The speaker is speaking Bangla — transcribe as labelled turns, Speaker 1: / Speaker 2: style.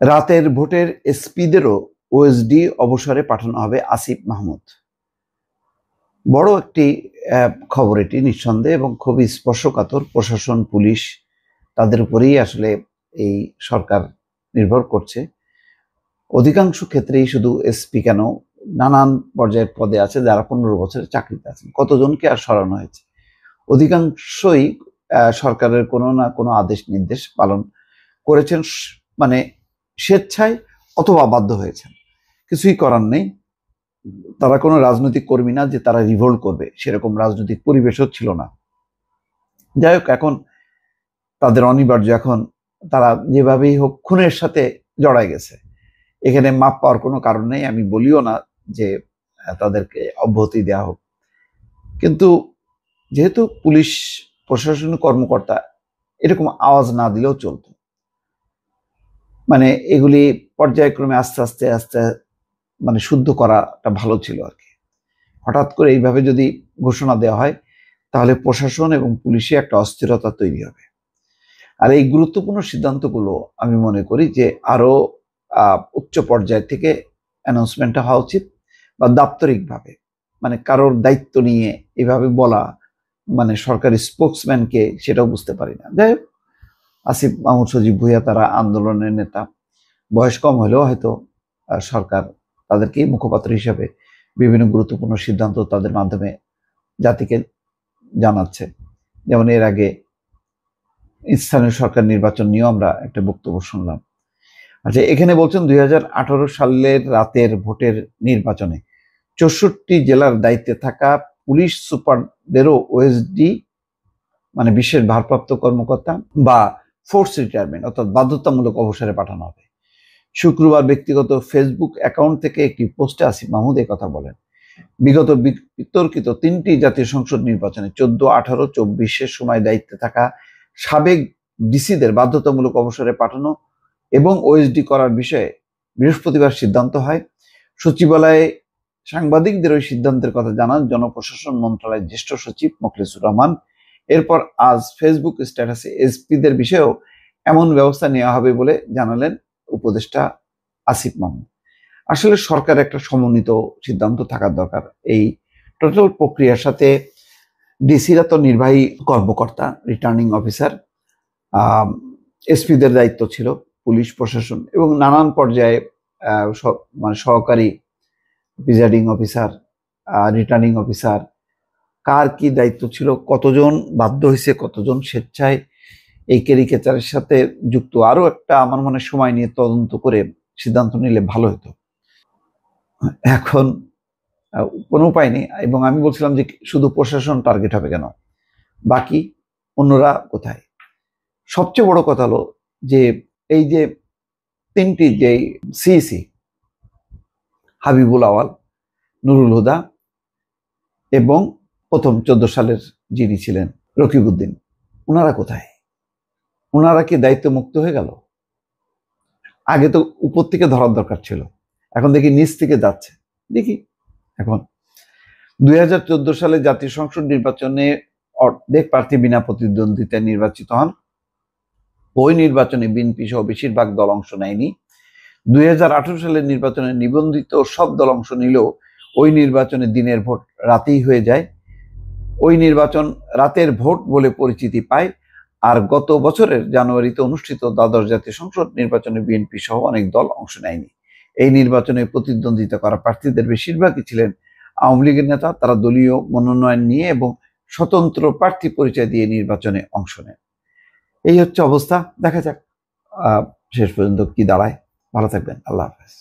Speaker 1: রাতের ভোটের এসপিদেরও ওএসডি অবসরে পাঠানো হবে আসিফ মাহমুদ। বড় একটি খবর এটি নিঃসন্দেহে, এবং খুবই স্পর্শকাতর। প্রশাসন, পুলিশ, তাদের উপরেই আসলে এই সরকার নির্ভর করছে। অধিকাংশ ক্ষেত্রেই শুধু এসপি কেন, নানান পর্যায়ের পদে আছে যারা 15 বছরের চাকরিতে আছেন। কতজনকে আর সরানো হয়েছে? অধিকাংশই সরকারের কোনো না কোনো আদেশ নির্দেশ পালন করেছেন, মানে স্বেচ্ছায় অথবা বাধ্য হয়েছেন। কিছুই করার নেই। তারা কোনো রাজনৈতিক কর্মী না যে তারা রিভোল্ট করবে, সেরকম রাজনৈতিক পরিবেশও ছিল না। যাই হোক, এখন তাদের অনিবার্য, এখন তারা যেভাবেই হোক খুনের সাথে জড়ায় গেছে। এখানে মাপ পাওয়ার কোনো কারণ নেই, আমি বলিও না যে তাদেরকে অব্যাহতি দেওয়া হোক। কিন্তু যেহেতু পুলিশ প্রশাসনিক কর্মকর্তা, এরকম আওয়াজ না দিলেও চলতো। মানে এগুলি পর্যায়ক্রমে আস্তে আস্তে আস্তে মানে শুদ্ধ করাটা ভালো ছিল আর কি। হঠাৎ করে এইভাবে যদি ঘোষণা দেওয়া হয়, তাহলে প্রশাসন এবং পুলিশে একটা অস্থিরতা তৈরি হবে। আর এই গুরুত্বপূর্ণ সিদ্ধান্তগুলো আমি মনে করি যে আরো উচ্চ পর্যায় থেকে অ্যানাউন্সমেন্টটা হওয়া উচিত, বা দাপ্তরিকভাবে, মানে কারোর দায়িত্ব নিয়ে এভাবে বলা, মানে সরকারি স্পোক্সম্যানকে, সেটাও বুঝতে পারি না। যাই হোক, আসিফ মাহমুদ, সজীব ভুঁইয়া তারা আন্দোলনের নেতা, বয়স কম হলেও হয়তো সরকার তাদেরকেই মুখপাত্র হিসেবে বিভিন্ন গুরুত্বপূর্ণ সিদ্ধান্ত তাদের মাধ্যমে জাতিকে জানাচ্ছে। যেমন এর আগে স্থানীয় সরকার নির্বাচন নিয়েও আমরা একটা বক্তব্য শুনলাম। আচ্ছা, এখানে বলছেন 2018 সালের রাতের ভোটের নির্বাচনে 64 জেলার দায়িত্বে থাকা পুলিশ সুপারদেরও ওএসডি, মানে বিশেষ ভারপ্রাপ্ত কর্মকর্তা বা ফোর্স রিটায়ারমেন্ট অর্থাৎ বাধ্যতামূলক অবসরে পাঠানো হবে। শুক্রবার ব্যক্তিগত ফেসবুক অ্যাকাউন্ট থেকে একটি পোস্টে আসিফ মাহমুদ এই কথা বলেন। বিগত বিতর্কিত 3টি জাতীয় সংসদ নির্বাচনে 14, 18, 24-এর সময় দায়িত্বে থাকা সাবেক ডিসিদের বাধ্যতামূলক অবসরে পাঠানো এবং ওএসডি করার বিষয়ে বৃহস্পতিবার সিদ্ধান্ত হয়। সচিবালয়ে সাংবাদিকদের ওই সিদ্ধান্তের কথা জানান জনপ্রশাসন মন্ত্রণালয়ের জ্যেষ্ঠ সচিব মোখলেসুর রহমান। এরপর আজ ফেসবুক স্ট্যাটাসে এসপিদের বিষয়েও এমন ব্যবস্থা নেওয়া হবে বলে জানালেন উপদেষ্টা আসিফ মাহমুদ। আসলে সরকার একটা সমন্বিত সিদ্ধান্ত থাকার দরকার। এই টোটাল প্রক্রিয়ার সাথে ডিসিরা তো নির্বাহী কর্মকর্তা, রিটার্নিং অফিসার, এসপিদের দায়িত্ব ছিল পুলিশ প্রশাসন এবং নানান পর্যায়ে মানে সহকারী প্রিজাইডিং অফিসার, রিটার্নিং অফিসার, কার কি দায়িত্ব ছিল, কতজন বাধ্য হয়েছে, কতজন স্বেচ্ছায় এই ক্যারিকেচারের সাথে যুক্ত, আরো একটা আমার মনে সময় নিয়ে তদন্ত করে সিদ্ধান্ত নিলে ভালো হতো। এখন কোনো উপায় নেই, এবং আমি বলছিলাম যে শুধু প্রশাসন টার্গেট হবে কেন, বাকি অন্যরা কোথায়? সবচেয়ে বড় কথা হলো যে এই যে 3টি যে সিইসি, হাবিবুল আওয়াল, নুরুল হুদা এবং প্রথম 14 সালের যিনি ছিলেন রকিবউদ্দিন, ওনারা কোথায়? ওনারা কি দায়িত্ব মুক্ত হয়ে গেল? আগে তো উপর থেকে ধরার দরকার ছিল, এখন দেখি নিচ থেকে যাচ্ছে। দেখি এখন 2014 সালে জাতীয় সংসদ নির্বাচনে অর্ধেক প্রার্থী বিনা প্রতিদ্বন্দ্বিতায় নির্বাচিত হন। ওই নির্বাচনে বিএনপি সহ বেশিরভাগ দল অংশ নেয়নি। 2018 সালের নির্বাচনে নিবন্ধিত সব দল অংশ নিলেও ওই নির্বাচনে দিনের ভোট রাতেই হয়ে যায়। ওই নির্বাচন রাতের ভোট বলে পরিচিতি পায়। আর গত বছরের জানুয়ারিতে অনুষ্ঠিত দ্বাদশ জাতীয় সংসদ নির্বাচনে বিএনপি সহ অনেক দল অংশ নেয়নি। এই নির্বাচনে প্রতিদ্বন্দ্বিতা করা প্রার্থীদের বেশিরভাগই ছিলেন আওয়ামী লীগের নেতা। তারা দলীয় মনোনয়ন নিয়ে এবং স্বতন্ত্র প্রার্থী পরিচয় দিয়ে নির্বাচনে অংশ নেন। এই হচ্ছে অবস্থা। দেখা যাক শেষ পর্যন্ত কি দাঁড়ায়। ভালো থাকবেন। আল্লাহ হাফেজ।